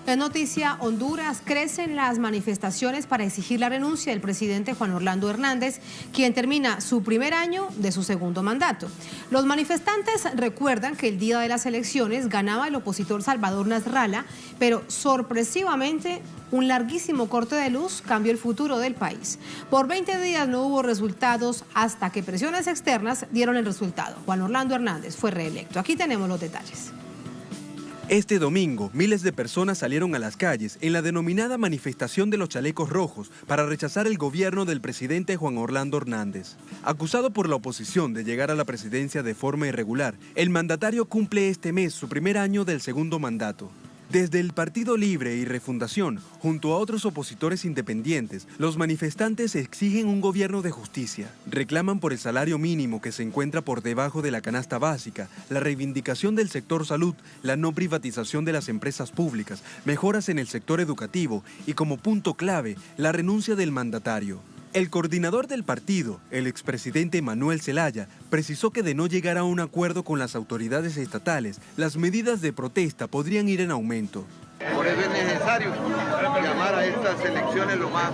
En Noticia Honduras, crecen las manifestaciones para exigir la renuncia del presidente Juan Orlando Hernández, quien termina su primer año de su segundo mandato. Los manifestantes recuerdan que el día de las elecciones ganaba el opositor Salvador Nasralla, pero sorpresivamente un larguísimo corte de luz cambió el futuro del país. Por 20 días no hubo resultados hasta que presiones externas dieron el resultado. Juan Orlando Hernández fue reelecto. Aquí tenemos los detalles. Este domingo, miles de personas salieron a las calles en la denominada manifestación de los chalecos rojos para rechazar el gobierno del presidente Juan Orlando Hernández. Acusado por la oposición de llegar a la presidencia de forma irregular, el mandatario cumple este mes su primer año del segundo mandato. Desde el Partido Libre y Refundación, junto a otros opositores independientes, los manifestantes exigen un gobierno de justicia. Reclaman por el salario mínimo que se encuentra por debajo de la canasta básica, la reivindicación del sector salud, la no privatización de las empresas públicas, mejoras en el sector educativo y, como punto clave, la renuncia del mandatario. El coordinador del partido, el expresidente Manuel Zelaya, precisó que de no llegar a un acuerdo con las autoridades estatales, las medidas de protesta podrían ir en aumento. Por eso es necesario llamar a estas elecciones lo más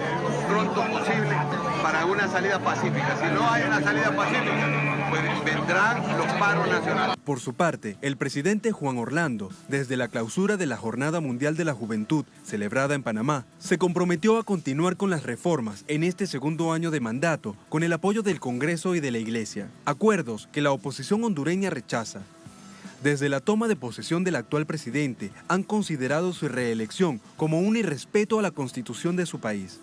pronto posible para una salida pacífica. Si no hay una salida pacífica, pues vendrán los paros nacionales. Por su parte, el presidente Juan Orlando, desde la clausura de la Jornada Mundial de la Juventud, celebrada en Panamá, se comprometió a continuar con las reformas en este segundo año de mandato con el apoyo del Congreso y de la Iglesia. Acuerdos que la oposición hondureña rechaza. Desde la toma de posesión del actual presidente, han considerado su reelección como un irrespeto a la Constitución de su país.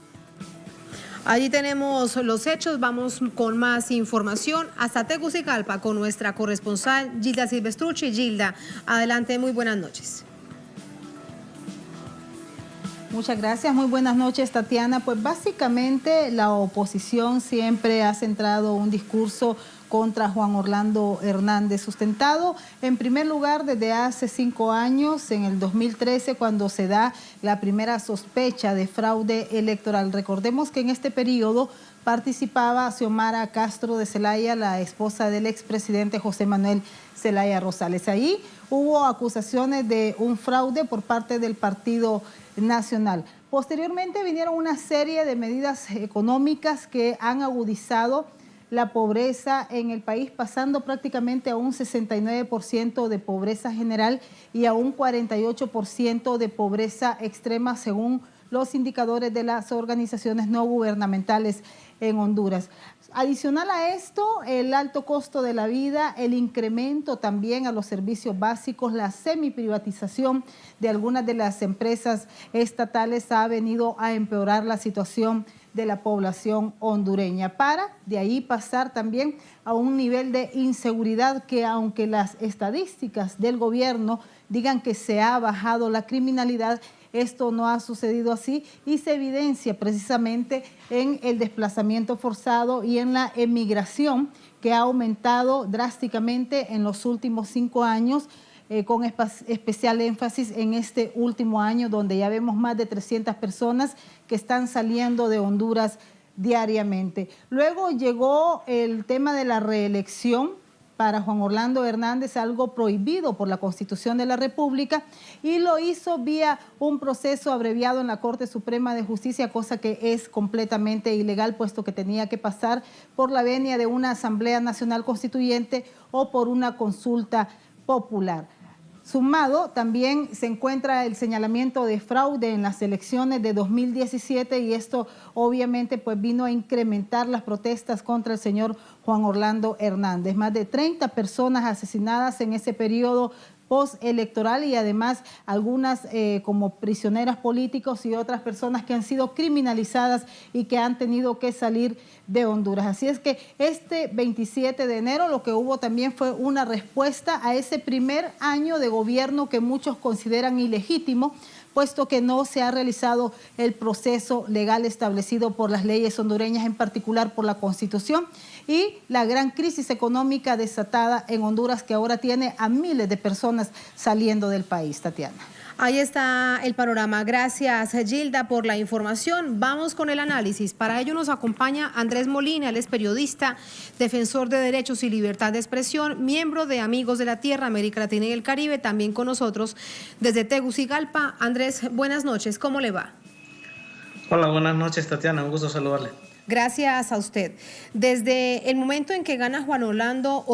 Allí tenemos los hechos, vamos con más información hasta Tegucigalpa con nuestra corresponsal Gilda Silvestrucci. Gilda, adelante, muy buenas noches. Muchas gracias, muy buenas noches, Tatiana. Pues básicamente la oposición siempre ha centrado un discurso contra Juan Orlando Hernández, sustentado en primer lugar desde hace 5 años, en el 2013, cuando se da la primera sospecha de fraude electoral. Recordemos que en este periodo participaba Xiomara Castro de Zelaya, la esposa del expresidente José Manuel Zelaya Rosales. Ahí hubo acusaciones de un fraude por parte del Partido Nacional. Posteriormente vinieron una serie de medidas económicas que han agudizado la pobreza en el país, pasando prácticamente a un 69% de pobreza general y a un 48% de pobreza extrema, según los indicadores de las organizaciones no gubernamentales en Honduras. Adicional a esto, el alto costo de la vida, el incremento también a los servicios básicos, la semiprivatización de algunas de las empresas estatales ha venido a empeorar la situación de la población hondureña, para de ahí pasar también a un nivel de inseguridad que, aunque las estadísticas del gobierno digan que se ha bajado la criminalidad, esto no ha sucedido así y se evidencia precisamente en el desplazamiento forzado y en la emigración, que ha aumentado drásticamente en los últimos 5 años, con especial énfasis en este último año, donde ya vemos más de 300 personas que están saliendo de Honduras diariamente. Luego llegó el tema de la reelección para Juan Orlando Hernández, algo prohibido por la Constitución de la República, y lo hizo vía un proceso abreviado en la Corte Suprema de Justicia, cosa que es completamente ilegal, puesto que tenía que pasar por la venia de una Asamblea Nacional Constituyente o por una consulta popular. Sumado, también se encuentra el señalamiento de fraude en las elecciones de 2017 y esto obviamente pues vino a incrementar las protestas contra el señor Juan Orlando Hernández. Más de 30 personas asesinadas en ese periodo postelectoral y además algunas como prisioneras políticos y otras personas que han sido criminalizadas y que han tenido que salir de Honduras. Así es que este 27 de enero lo que hubo también fue una respuesta a ese primer año de gobierno que muchos consideran ilegítimo, puesto que no se ha realizado el proceso legal establecido por las leyes hondureñas, en particular por la Constitución, y la gran crisis económica desatada en Honduras, que ahora tiene a miles de personas saliendo del país. Tatiana. Ahí está el panorama. Gracias, Gilda, por la información. Vamos con el análisis. Para ello nos acompaña Andrés Molina, él es periodista, defensor de derechos y libertad de expresión, miembro de Amigos de la Tierra, América Latina y el Caribe, también con nosotros desde Tegucigalpa. Andrés, buenas noches, ¿cómo le va? Hola, buenas noches, Tatiana, un gusto saludarle. Gracias a usted. Desde el momento en que gana Juan Orlando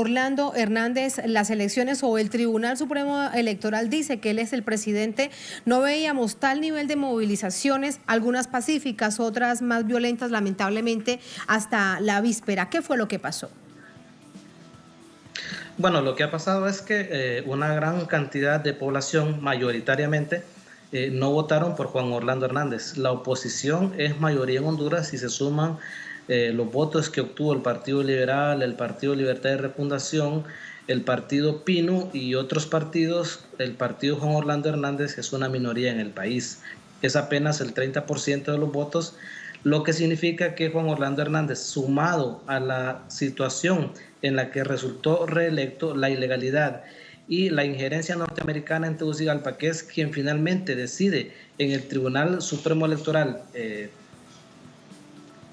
Hernández las elecciones, o el Tribunal Supremo Electoral dice que él es el presidente, no veíamos tal nivel de movilizaciones, algunas pacíficas, otras más violentas, lamentablemente, hasta la víspera. ¿Qué fue lo que pasó? Bueno, lo que ha pasado es que una gran cantidad de población, mayoritariamente, no votaron por Juan Orlando Hernández. La oposición es mayoría en Honduras y se suman los votos que obtuvo el Partido Liberal, el Partido Libertad y Refundación, el partido Pino y otros partidos. El partido Juan Orlando Hernández es una minoría en el país, es apenas el 30% de los votos, lo que significa que Juan Orlando Hernández, sumado a la situación en la que resultó reelecto, la ilegalidad y la injerencia norteamericana en Tegucigalpa, que es quien finalmente decide en el Tribunal Supremo Electoral,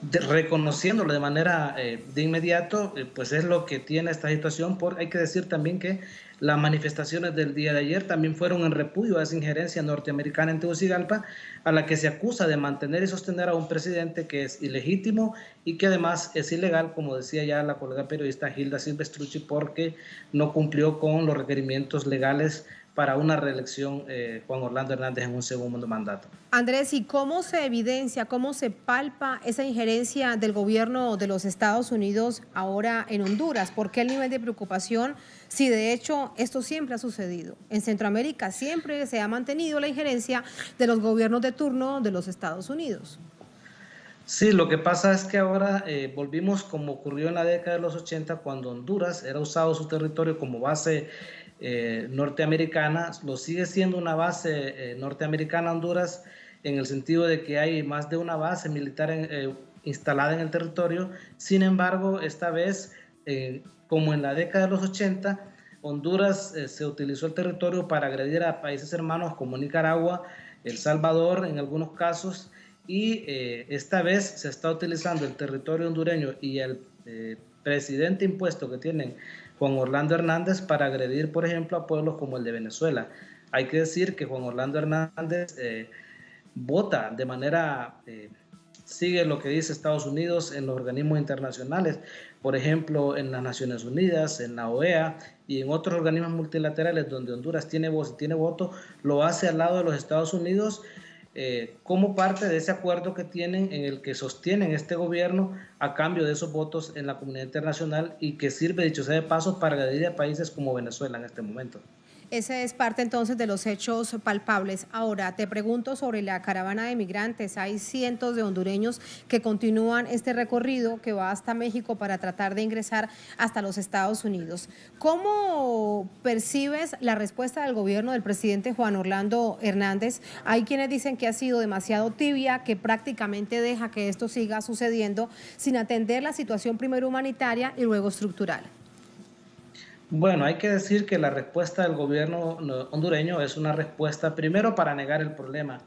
reconociéndolo de manera de inmediato, pues es lo que tiene esta situación. Hay que decir también que las manifestaciones del día de ayer también fueron en repudio a esa injerencia norteamericana en Tegucigalpa, a la que se acusa de mantener y sostener a un presidente que es ilegítimo y que además es ilegal, como decía ya la colega periodista Hilda Silvestrucci, porque no cumplió con los requerimientos legales para una reelección Juan Orlando Hernández en un segundo mandato. Andrés, ¿y cómo se evidencia, cómo se palpa esa injerencia del gobierno de los Estados Unidos ahora en Honduras? ¿Por qué el nivel de preocupación si de hecho esto siempre ha sucedido? En Centroamérica siempre se ha mantenido la injerencia de los gobiernos de turno de los Estados Unidos. Sí, lo que pasa es que ahora volvimos como ocurrió en la década de los 80, cuando Honduras era usado su territorio como base norteamericana. Lo sigue siendo una base norteamericana Honduras, en el sentido de que hay más de una base militar instalada en el territorio. Sin embargo, esta vez, como en la década de los 80, Honduras se utilizó el territorio para agredir a países hermanos como Nicaragua, El Salvador en algunos casos, y esta vez se está utilizando el territorio hondureño y el presidente impuesto que tienen Juan Orlando Hernández para agredir, por ejemplo, a pueblos como el de Venezuela. Hay que decir que Juan Orlando Hernández vota de manera, sigue lo que dice Estados Unidos en los organismos internacionales, por ejemplo, en las Naciones Unidas, en la OEA y en otros organismos multilaterales donde Honduras tiene voz y tiene voto, lo hace al lado de los Estados Unidos, como parte de ese acuerdo que tienen, en el que sostienen este gobierno a cambio de esos votos en la comunidad internacional, y que sirve, dicho sea de paso, para agredir a países como Venezuela en este momento. Ese es parte entonces de los hechos palpables. Ahora, te pregunto sobre la caravana de migrantes. Hay cientos de hondureños que continúan este recorrido que va hasta México para tratar de ingresar hasta los Estados Unidos. ¿Cómo percibes la respuesta del gobierno del presidente Juan Orlando Hernández? Hay quienes dicen que ha sido demasiado tibia, que prácticamente deja que esto siga sucediendo sin atender la situación primero humanitaria y luego estructural. Bueno, hay que decir que la respuesta del gobierno hondureño es una respuesta primero para negar el problema,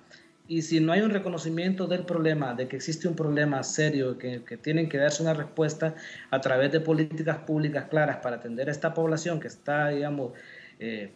y si no hay un reconocimiento del problema, de que existe un problema serio, que tienen que darse una respuesta a través de políticas públicas claras para atender a esta población que está, digamos,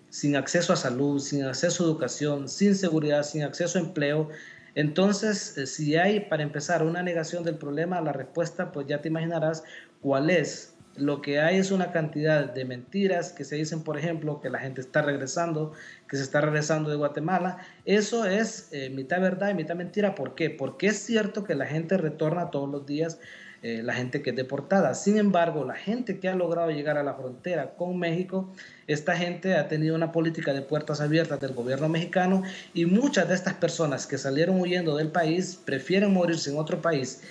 sin acceso a salud, sin acceso a educación, sin seguridad, sin acceso a empleo. Entonces, si hay, para empezar, una negación del problema, la respuesta, pues ya te imaginarás cuál es. Lo que hay es una cantidad de mentiras que se dicen, por ejemplo, que la gente está regresando, que se está regresando de Guatemala. Eso es mitad verdad y mitad mentira. ¿Por qué? Porque es cierto que la gente retorna todos los días, la gente que es deportada. Sin embargo, la gente que ha logrado llegar a la frontera con México, esta gente ha tenido una política de puertas abiertas del gobierno mexicano, y muchas de estas personas que salieron huyendo del país prefieren morirse en otro país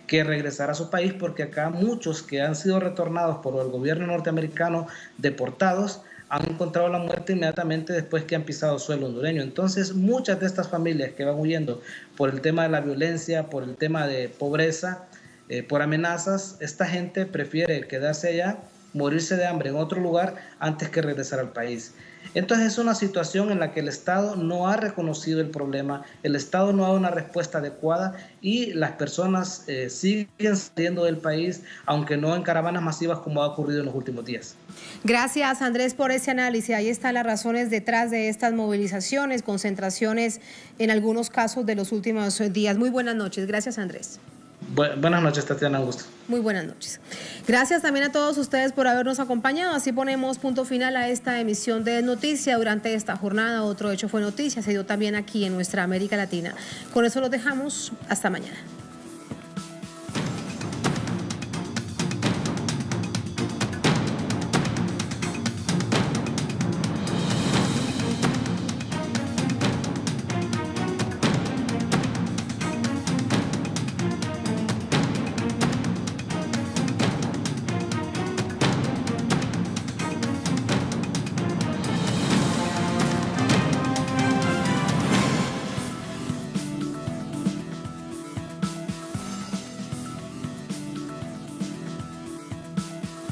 que regresar a su país, porque acá muchos que han sido retornados por el gobierno norteamericano, deportados, han encontrado la muerte inmediatamente después que han pisado suelo hondureño. Entonces, muchas de estas familias que van huyendo por el tema de la violencia, por el tema de pobreza, por amenazas, esta gente prefiere quedarse allá, morirse de hambre en otro lugar antes que regresar al país. Entonces es una situación en la que el Estado no ha reconocido el problema, el Estado no ha dado una respuesta adecuada, y las personas siguen saliendo del país, aunque no en caravanas masivas como ha ocurrido en los últimos días. Gracias, Andrés, por ese análisis. Ahí están las razones detrás de estas movilizaciones, concentraciones en algunos casos de los últimos días. Muy buenas noches. Gracias, Andrés. Buenas noches, Tatiana, un gusto. Muy buenas noches. Gracias también a todos ustedes por habernos acompañado. Así ponemos punto final a esta emisión de Noticia. Durante esta jornada, otro hecho fue noticia, se dio también aquí en nuestra América Latina. Con eso los dejamos. Hasta mañana.